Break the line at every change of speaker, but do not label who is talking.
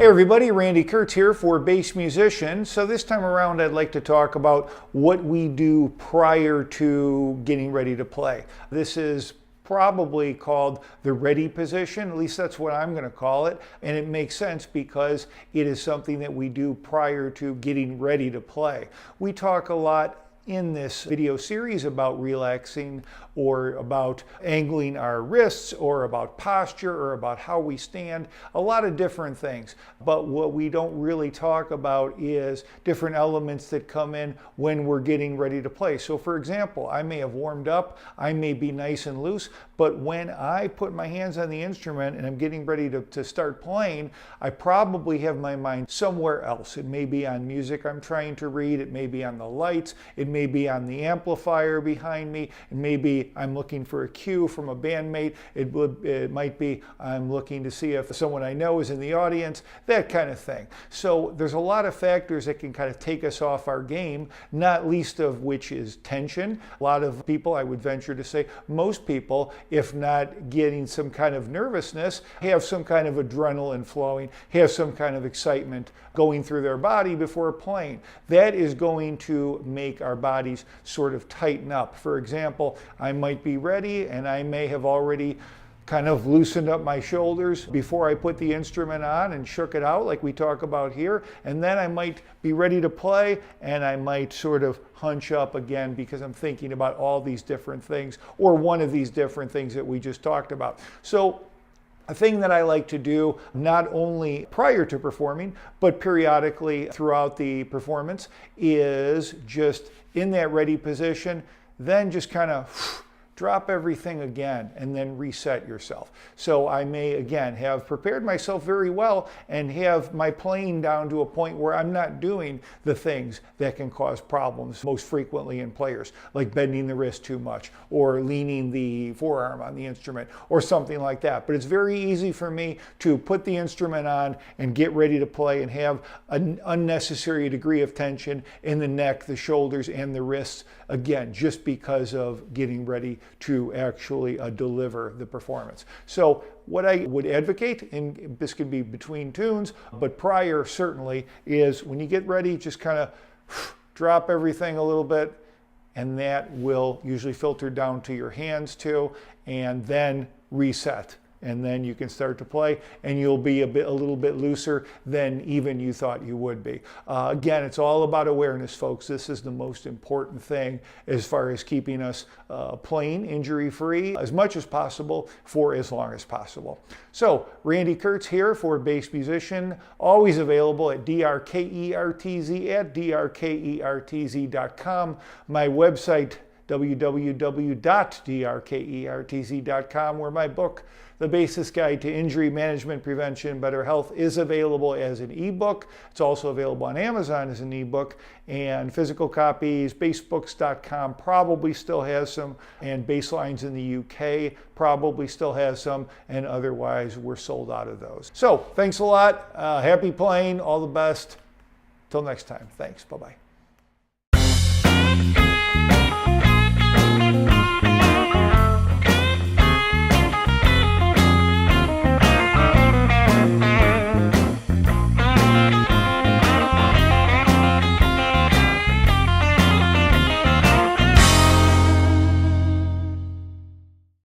Hey everybody, Randy Kertz here for Bass Musician. So this time around I'd like to talk about what we do prior to getting ready to play. This is probably called the ready position, at least that's what I'm going to call it, and it makes sense because it is something that we do prior to getting ready to play. We talk a lot in this video series about relaxing or about angling our wrists or about posture or about how we stand, a lot of different things. But what we don't really talk about is different elements that come in when we're getting ready to play. So for example, I may have warmed up, I may be nice and loose, but when I put my hands on the instrument and I'm getting ready to start playing, I probably have my mind somewhere else. It may be on music I'm trying to read, it may be on the lights, it may be on the amplifier behind me, it may be I'm looking for a cue from a bandmate, it might be I'm looking to see if someone I know is in the audience, that kind of thing. So there's a lot of factors that can kind of take us off our game, not least of which is tension. A lot of people, I would venture to say, most people, if not getting some kind of nervousness, have some kind of adrenaline flowing, have some kind of excitement going through their body before playing. That is going to make our bodies sort of tighten up. For example, I might be ready and I may have already kind of loosened up my shoulders before I put the instrument on and shook it out like we talk about here, and then I might be ready to play and I might sort of hunch up again because I'm thinking about all these different things or one of these different things that we just talked about. So a thing that I like to do not only prior to performing but periodically throughout the performance is just in that ready position, then just kind of drop everything again and then reset yourself. So I may again have prepared myself very well and have my playing down to a point where I'm not doing the things that can cause problems most frequently in players, like bending the wrist too much or leaning the forearm on the instrument or something like that. But it's very easy for me to put the instrument on and get ready to play and have an unnecessary degree of tension in the neck, the shoulders, and the wrists, again, just because of getting ready to actually deliver the performance. So what I would advocate, and this could be between tunes, but prior certainly, is when you get ready, just kind of drop everything a little bit, and that will usually filter down to your hands too, and then reset. And then you can start to play and you'll be a little bit looser than even you thought you would be. Again, it's all about awareness, folks. This is the most important thing as far as keeping us playing injury-free as much as possible for as long as possible. So, Randy Kertz here for Bass Musician, always available at drkertz.com. My website, www.drkertz.com, where my book, The Bassist Guide to Injury Management, Prevention, Better Health, is available as an ebook. It's also available on Amazon as an ebook, and physical copies, bassbooks.com probably still has some, and Basslines in the UK probably still has some, and otherwise we're sold out of those. So thanks a lot. Happy playing. All the best. Till next time. Thanks. Bye-bye.